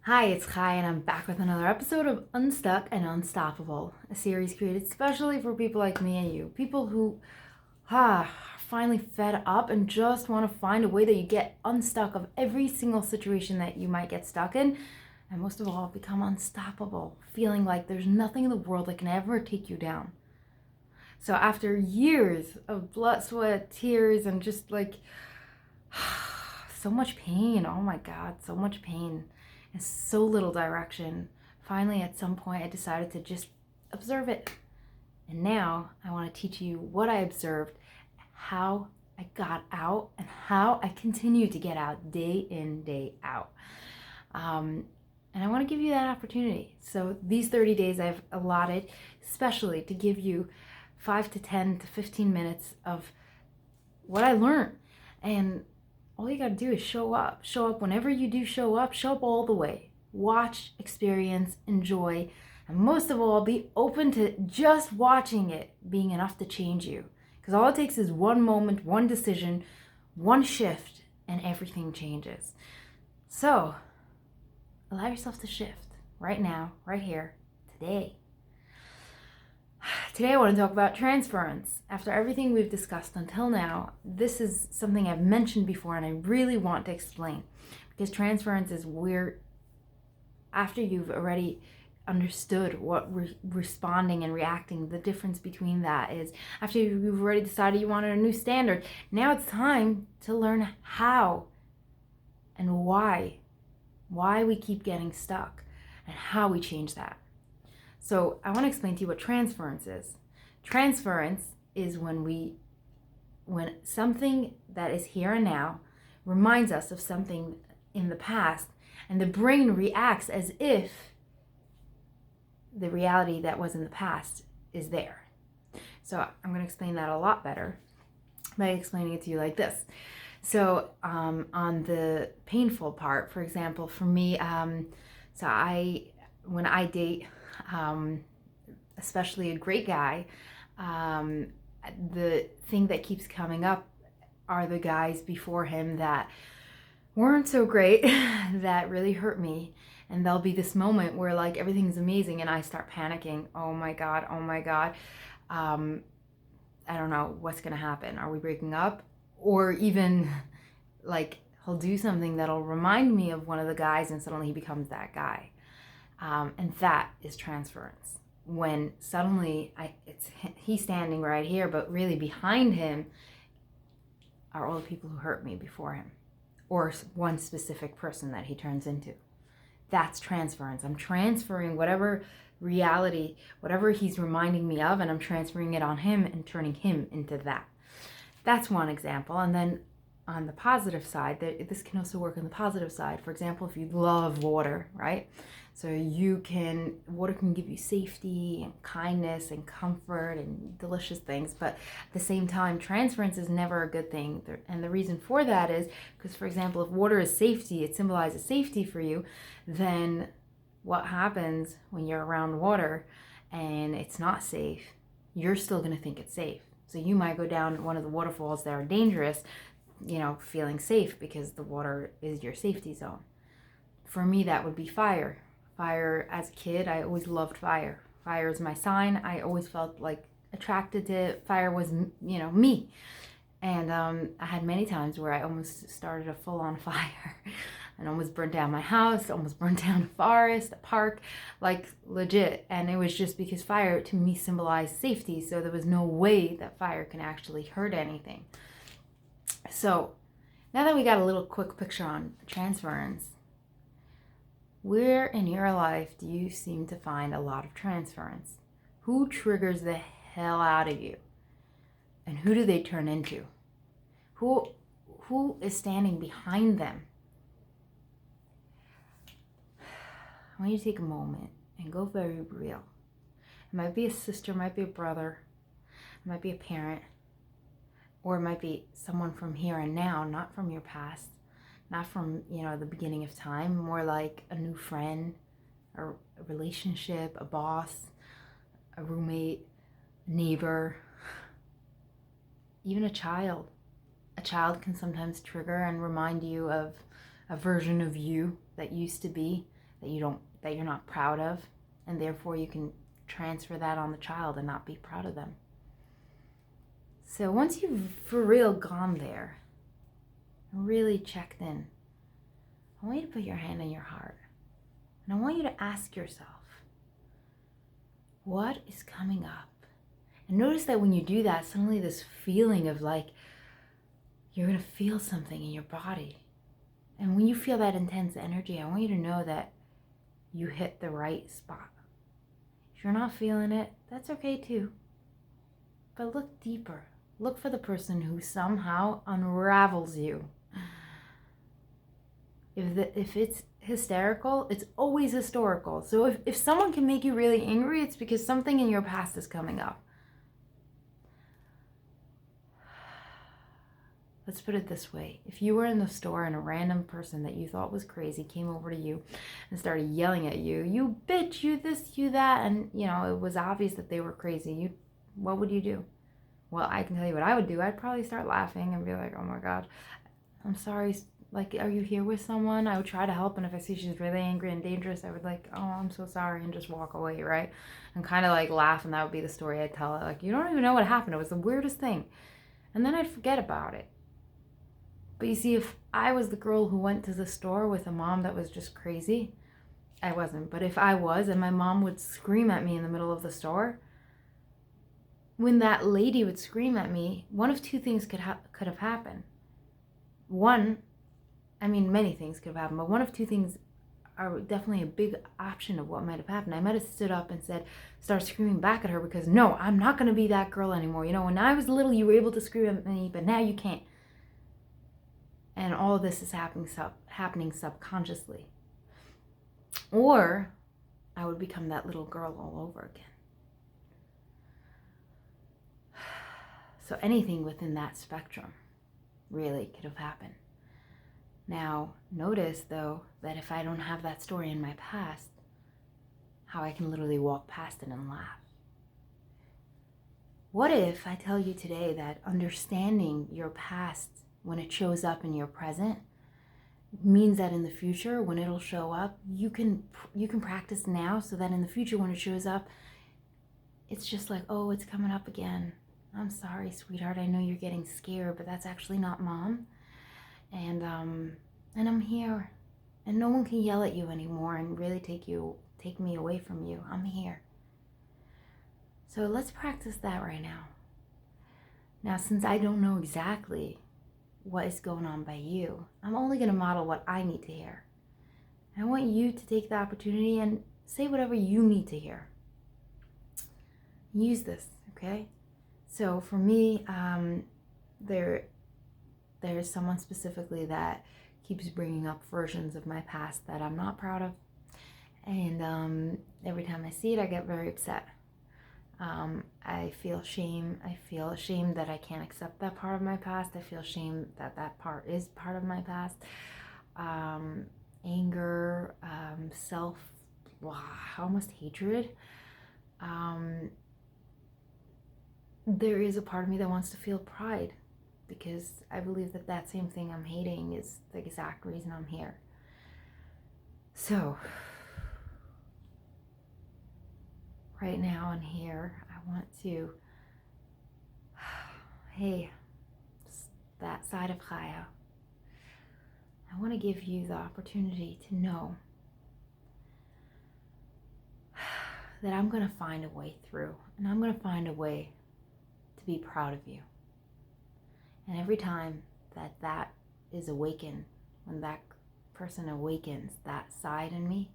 Hi, it's Chaya, and I'm back with another episode of Unstuck and Unstoppable, a series created specially for people like me and you. People who are finally fed up and just want to find a way that you get unstuck of every single situation that you might get stuck in, and most of all, become unstoppable, feeling like there's nothing in the world that can ever take you down. So after years of blood, sweat, tears, and just like so much pain, oh my God, so much pain and so little direction. Finally, at some point, I decided to just observe it. And now I want to teach you what I observed, how I got out, and how I continue to get out day in, day out. And I want to give you that opportunity. So these 30 days I've allotted especially to give you 5 to 10 to 15 minutes of what I learned. And all you got to do is show up. Show up whenever you do show up all the way. Watch, experience, enjoy, and most of all, be open to just watching it being enough to change you. Because all it takes is one moment, one decision, one shift, and everything changes. So, allow yourself to shift right now, right here, today. Today I want to talk about transference. After everything we've discussed until now, this is something I've mentioned before and I really want to explain. Because transference is where, after you've already understood what responding and reacting, the difference between that is, after you've already decided you wanted a new standard, now it's time to learn how and why we keep getting stuck and how we change that. So I want to explain to you what transference is. Transference is when something that is here and now reminds us of something in the past, and the brain reacts as if the reality that was in the past is there. So I'm going to explain that a lot better by explaining it to you like this. So on the painful part, for example, for me, when I date, especially a great guy, the thing that keeps coming up are the guys before him that weren't so great, that really hurt me. And there'll be this moment where like everything's amazing and I start panicking. Oh my God. I don't know what's gonna happen. Are we breaking up? Or even like he'll do something that'll remind me of one of the guys and suddenly he becomes that guy. And that is transference. When suddenly he's standing right here, but really behind him are all the people who hurt me before him, or one specific person that he turns into. That's transference. I'm transferring whatever reality, whatever he's reminding me of, and I'm transferring it on him and turning him into that. That's one example. And then on the positive side, this can also work on the positive side. For example, if you love water, right? So water can give you safety and kindness and comfort and delicious things, but at the same time, transference is never a good thing. And the reason for that is because, for example, if water is safety, it symbolizes safety for you, then what happens when you're around water and it's not safe? You're still going to think it's safe. So you might go down one of the waterfalls that are dangerous, feeling safe because the water is your safety zone. For me, that would be fire. Fire, as a kid, I always loved fire. Fire is my sign. I always felt like attracted to it. Fire was, me. And I had many times where I almost started a full-on fire and almost burnt down my house, almost burnt down a forest, a park, like legit. And it was just because fire to me symbolized safety. So there was no way that fire can actually hurt anything. So now that we got a little quick picture on transference, where in your life do you seem to find a lot of transference? Who triggers the hell out of you? And who do they turn into? Who is standing behind them? I want you to take a moment and go very real. It might be a sister, it might be a brother, it might be a parent, or it might be someone from here and now, not from your past, not from, the beginning of time, more like a new friend, a relationship, a boss, a roommate, a neighbor, even a child. A child can sometimes trigger and remind you of a version of you that used to be that you're not proud of, and therefore you can transfer that on the child and not be proud of them. So once you've for real gone there, really checked in, I want you to put your hand on your heart, and I want you to ask yourself, what is coming up? And notice that when you do that, suddenly this feeling of like you're going to feel something in your body. And when you feel that intense energy, I want you to know that you hit the right spot. If you're not feeling it, that's okay too. But look deeper. Look for the person who somehow unravels you. If it's hysterical, it's always historical. So if someone can make you really angry, it's because something in your past is coming up. Let's put it this way. If you were in the store and a random person that you thought was crazy came over to you and started yelling at you, you bitch, you this, you that, and it was obvious that they were crazy, what would you do? Well, I can tell you what I would do. I'd probably start laughing and be like, oh my God, I'm sorry. Like, are you here with someone? I would try to help, and if I see she's really angry and dangerous, I would like, oh, I'm so sorry, and just walk away, right? And kind of like laugh, and that would be the story I'd tell. Like, you don't even know what happened. It was the weirdest thing. And then I'd forget about it. But you see, if I was the girl who went to the store with a mom that was just crazy, I wasn't. But if I was, and my mom would scream at me in the middle of the store, when that lady would scream at me, one of two things could have happened. Many things could have happened, but one of two things are definitely a big option of what might have happened. I might have stood up and started screaming back at her because, no, I'm not going to be that girl anymore. When I was little, you were able to scream at me, but now you can't. And all of this is happening subconsciously. Or I would become that little girl all over again. So anything within that spectrum really could have happened. Now, notice, though, that if I don't have that story in my past, how I can literally walk past it and laugh. What if I tell you today that understanding your past when it shows up in your present means that in the future, when it'll show up, you can practice now so that in the future when it shows up, it's just like, oh, it's coming up again. I'm sorry, sweetheart. I know you're getting scared, but that's actually not mom. And I'm here, and no one can yell at you anymore and really take me away from you. I'm here. So let's practice that right now. Now, since I don't know exactly what is going on by you, I'm only going to model what I need to hear. I want you to take the opportunity and say whatever you need to hear. Use this, okay? So for me, there's someone specifically that keeps bringing up versions of my past that I'm not proud of. And every time I see it, I get very upset. I feel shame. I feel ashamed that I can't accept that part of my past. I feel shame that part is part of my past. Anger, almost hatred. There is a part of me that wants to feel pride, because I believe that same thing I'm hating is the exact reason I'm here. So, right now and here, I want to, that side of Chaya, I want to give you the opportunity to know that I'm going to find a way through, and I'm going to find a way to be proud of you. And every time that is awakened, when that person awakens that side in me,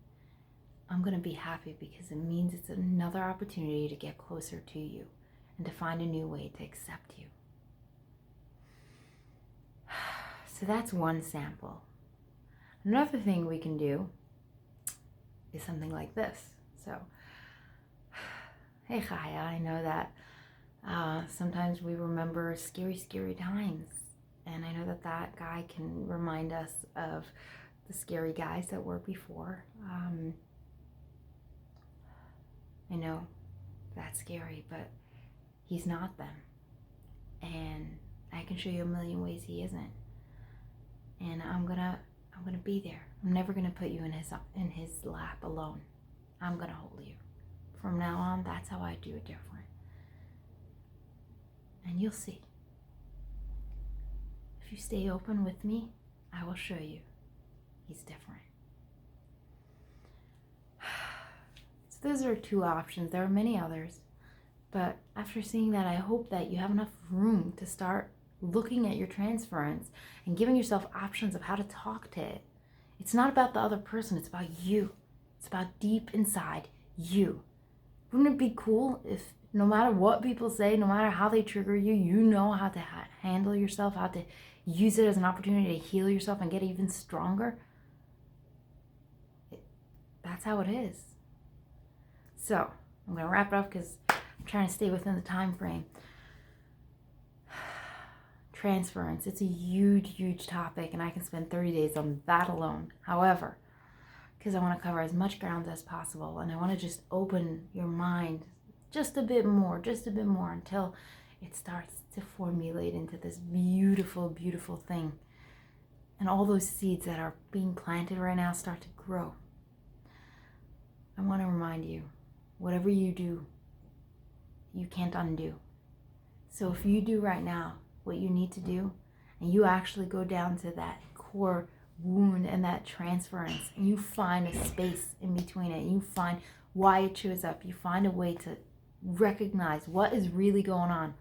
I'm going to be happy, because it means it's another opportunity to get closer to you and to find a new way to accept you. So that's one sample. Another thing we can do is something like this. So, hey Chaya, I know that sometimes we remember scary, scary times. And I know that guy can remind us of the scary guys that were before. I know that's scary, but he's not them. And I can show you a million ways he isn't. And I'm gonna I'm going to be there. I'm never going to put you in his lap alone. I'm going to hold you. From now on, that's how I do it different. And you'll see. If you stay open with me, I will show you he's different. So those are 2 options. There are many others. But after seeing that, I hope that you have enough room to start looking at your transference and giving yourself options of how to talk to it. It's not about the other person, it's about you. It's about deep inside you. Wouldn't it be cool if no matter what people say, no matter how they trigger you, you know how to handle yourself, how to use it as an opportunity to heal yourself and get even stronger? That's how it is. So, I'm going to wrap it up because I'm trying to stay within the time frame. Transference. It's a huge, huge topic, and I can spend 30 days on that alone. However, because I want to cover as much ground as possible, and I want to just open your mind just a bit more until it starts to formulate into this beautiful, beautiful thing. And all those seeds that are being planted right now start to grow. I want to remind you, whatever you do, you can't undo. So if you do right now what you need to do, and you actually go down to that core wound and that transference, and you find a space in between it, and you find why it shows up, you find a way to recognize what is really going on,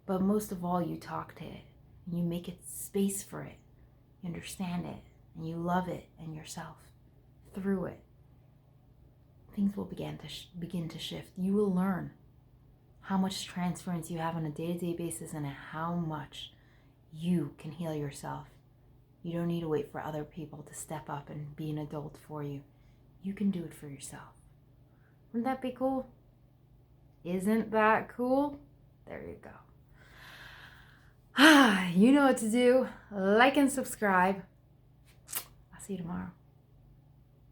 but most of all, you talk to it, and you make it space for it, you understand it, and you love it and yourself through it, things will begin to shift. You will learn how much transference you have on a day-to-day basis and how much you can heal yourself. You don't need to wait for other people to step up and be an adult for you. You can do it for yourself. Wouldn't that be cool? Isn't that cool? There you go. You know what to do. Like and subscribe. I'll see you tomorrow.